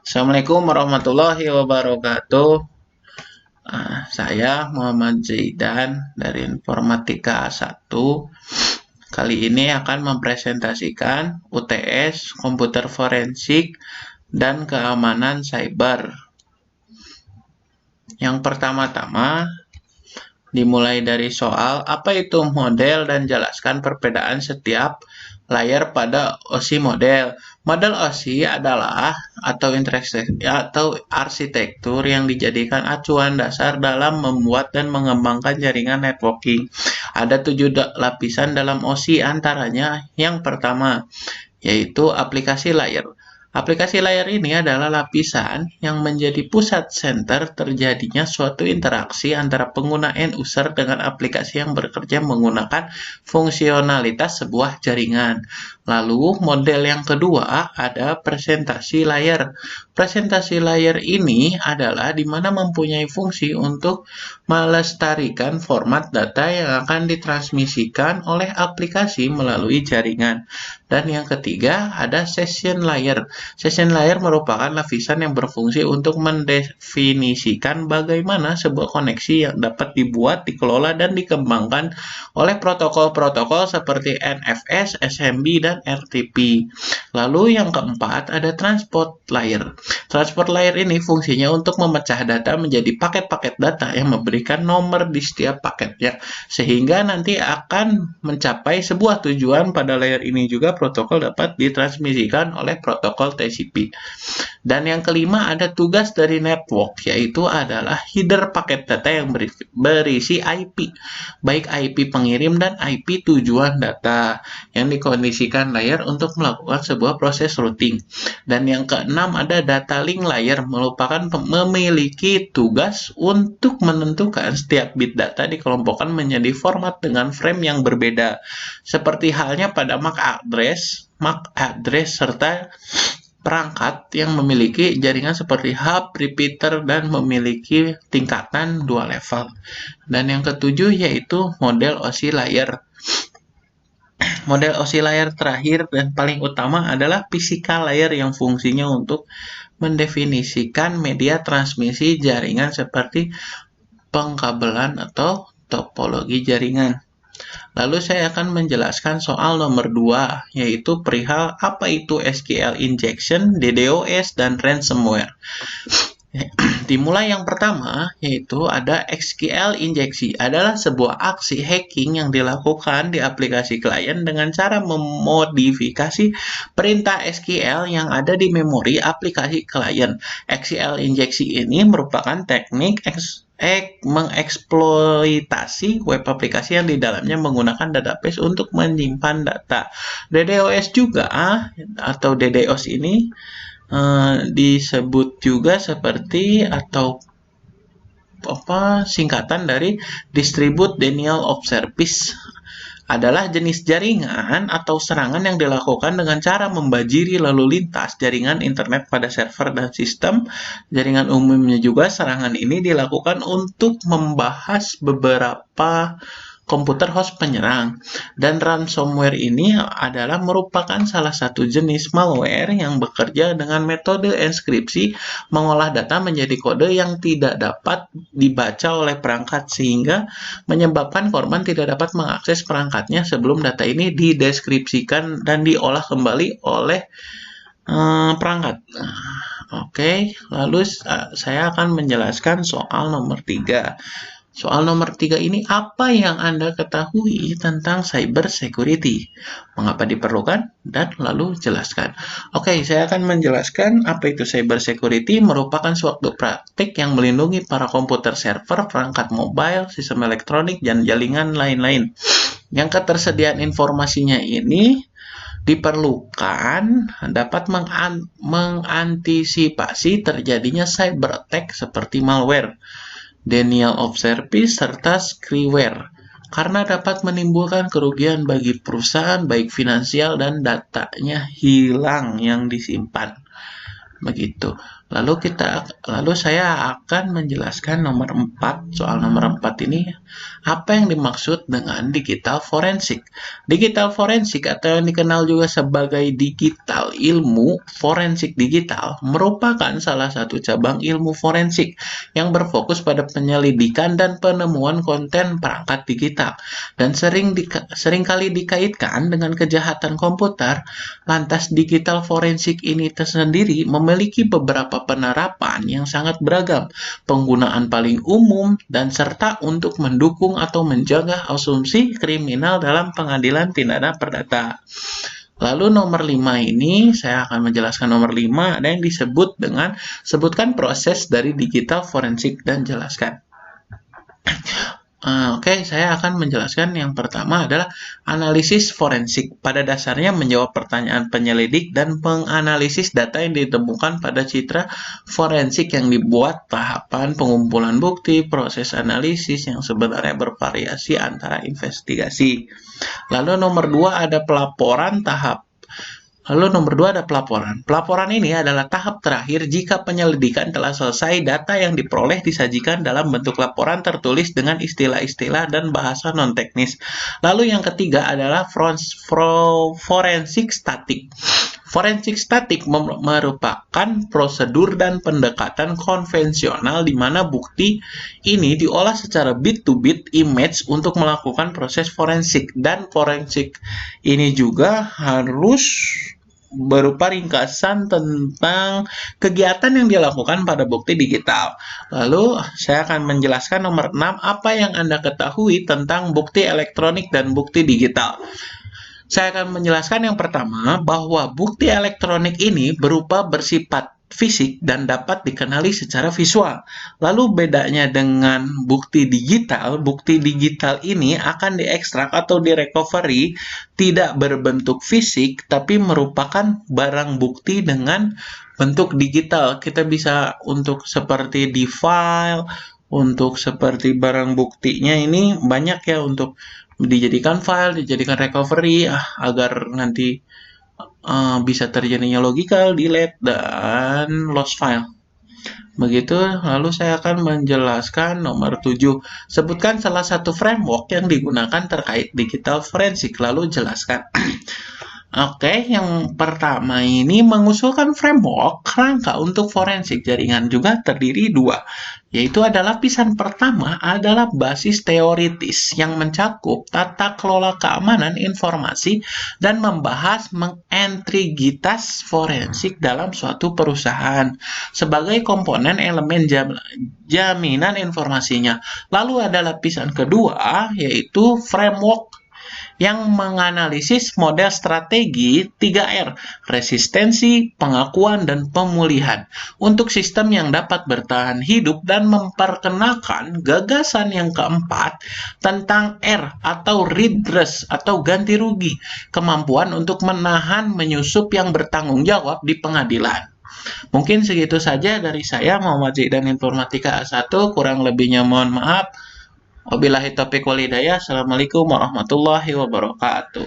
Assalamualaikum warahmatullahi wabarakatuh. Saya Muhammad Zaidan dari Informatika 1. Kali ini akan mempresentasikan UTS Komputer Forensik dan Keamanan Cyber. Yang pertama-tama dimulai dari soal apa itu model dan jelaskan perbedaan setiap layar pada OSI model. Model OSI adalah atau arsitektur yang dijadikan acuan dasar dalam membuat dan mengembangkan jaringan networking. Ada 7 lapisan dalam OSI, antaranya yang pertama yaitu aplikasi layer. Aplikasi layar ini adalah lapisan yang menjadi pusat center terjadinya suatu interaksi antara pengguna end user dengan aplikasi yang bekerja menggunakan fungsionalitas sebuah jaringan. Lalu model yang kedua ada presentasi layar. Presentasi layar ini adalah di mana mempunyai fungsi untuk melestarikan format data yang akan ditransmisikan oleh aplikasi melalui jaringan. Dan yang ketiga ada session layer. Session layer merupakan lapisan yang berfungsi untuk mendefinisikan bagaimana sebuah koneksi yang dapat dibuat, dikelola, dan dikembangkan oleh protokol-protokol seperti NFS, SMB, dan RTP. Lalu yang keempat ada transport layer. Transport layer ini fungsinya untuk memecah data menjadi paket-paket data yang memberikan nomor di setiap paketnya, sehingga nanti akan mencapai sebuah tujuan. Pada layer ini juga protokol dapat ditransmisikan oleh protokol TCP. Dan yang kelima ada tugas dari network, yaitu adalah header paket data yang berisi IP, baik IP pengirim dan IP tujuan data yang dikondisikan layer untuk melakukan sebuah proses routing. Dan yang keenam ada data link layer, merupakan memiliki tugas untuk menentukan setiap bit data dikelompokkan menjadi format dengan frame yang berbeda, seperti halnya pada MAC address serta perangkat yang memiliki jaringan seperti hub, repeater, dan memiliki tingkatan 2 level. Dan yang ketujuh yaitu model OSI layer. Model OSI layer terakhir dan paling utama adalah physical layer yang fungsinya untuk mendefinisikan media transmisi jaringan seperti pengkabelan atau topologi jaringan. Lalu saya akan menjelaskan soal nomor 2, yaitu perihal apa itu SQL injection, DDoS, dan ransomware. Dimulai yang pertama, yaitu ada SQL injeksi, adalah sebuah aksi hacking yang dilakukan di aplikasi klien dengan cara memodifikasi perintah SQL yang ada di memori aplikasi klien. SQL injeksi ini merupakan teknik mengeksploitasi web aplikasi yang di dalamnya menggunakan database untuk menyimpan data. DDoS juga atau DDoS ini disebut juga seperti atau singkatan dari Distribute Denial of Service, adalah jenis jaringan atau serangan yang dilakukan dengan cara membajiri lalu lintas jaringan internet pada server dan sistem jaringan. Umumnya juga serangan ini dilakukan untuk membahas beberapa komputer host penyerang. Dan ransomware ini adalah merupakan salah satu jenis malware yang bekerja dengan metode enskripsi, mengolah data menjadi kode yang tidak dapat dibaca oleh perangkat, sehingga menyebabkan korban tidak dapat mengakses perangkatnya sebelum data ini dideskripsikan dan diolah kembali oleh perangkat. Oke, lalu saya akan menjelaskan soal nomor 3. Soal nomor 3 ini, apa yang Anda ketahui tentang cyber security? Mengapa diperlukan? Dan lalu jelaskan. Oke, saya akan menjelaskan apa itu cyber security. Merupakan suatu praktik yang melindungi para komputer server, perangkat mobile, sistem elektronik, dan jaringan lain-lain. Yang ketersediaan informasinya ini diperlukan dapat mengantisipasi terjadinya cyber attack seperti malware, denial of service, serta spyware, karena dapat menimbulkan kerugian bagi perusahaan baik finansial dan datanya hilang yang disimpan. Begitu. Lalu saya akan menjelaskan nomor 4. Soal nomor 4 ini, apa yang dimaksud dengan digital forensik? Digital forensik atau yang dikenal juga sebagai digital ilmu forensik digital merupakan salah satu cabang ilmu forensik yang berfokus pada penyelidikan dan penemuan konten perangkat digital dan seringkali dikaitkan dengan kejahatan komputer. Lantas digital forensik ini tersendiri memiliki beberapa penerapan yang sangat beragam, penggunaan paling umum, dan serta untuk mendukung atau menjaga asumsi kriminal dalam pengadilan pidana perdata. Lalu nomor 5 ini, saya akan menjelaskan nomor 5, ada yang disebut dengan sebutkan proses dari digital forensik dan jelaskan. Oke, saya akan menjelaskan yang pertama adalah analisis forensik. Pada dasarnya menjawab pertanyaan penyelidik dan menganalisis data yang ditemukan pada citra forensik yang dibuat. Tahapan pengumpulan bukti, proses analisis yang sebenarnya bervariasi antara investigasi. Lalu nomor 2 ada pelaporan tahap. Pelaporan ini adalah tahap terakhir jika penyelidikan telah selesai, data yang diperoleh disajikan dalam bentuk laporan tertulis dengan istilah-istilah dan bahasa non-teknis. Lalu yang ketiga adalah forensik statik. Forensik statik merupakan prosedur dan pendekatan konvensional di mana bukti ini diolah secara bit-to-bit image untuk melakukan proses forensik. Dan forensik ini juga harus berupa ringkasan tentang kegiatan yang dilakukan pada bukti digital. Lalu saya akan menjelaskan nomor 6, apa yang Anda ketahui tentang bukti elektronik dan bukti digital. Saya akan menjelaskan yang pertama bahwa bukti elektronik ini bersifat fisik dan dapat dikenali secara visual. Lalu bedanya dengan bukti digital ini akan diekstrak atau direcovery tidak berbentuk fisik tapi merupakan barang bukti dengan bentuk digital. Kita bisa untuk seperti di file, untuk seperti barang buktinya ini banyak ya untuk dijadikan file, dijadikan recovery agar nanti bisa terjadinya logical, delete, dan lost file. Begitu, lalu saya akan menjelaskan nomor 7. Sebutkan salah satu framework yang digunakan terkait digital forensik, lalu jelaskan. Oke, yang pertama ini mengusulkan framework kerangka untuk forensik jaringan juga terdiri 2, yaitu adalah lapisan pertama adalah basis teoritis yang mencakup tata kelola keamanan informasi dan membahas mengintegritas forensik dalam suatu perusahaan sebagai komponen elemen jaminan informasinya. Lalu ada lapisan kedua, yaitu framework yang menganalisis model strategi 3R, resistensi, pengakuan, dan pemulihan, untuk sistem yang dapat bertahan hidup dan memperkenalkan gagasan yang keempat tentang R atau redress atau ganti rugi, kemampuan untuk menahan menyusup yang bertanggung jawab di pengadilan. Mungkin segitu saja dari saya, Muhammad Zidan Informatika A1, kurang lebihnya mohon maaf. Wabillahi taufiq wal hidayah. Assalamualaikum warahmatullahi wabarakatuh.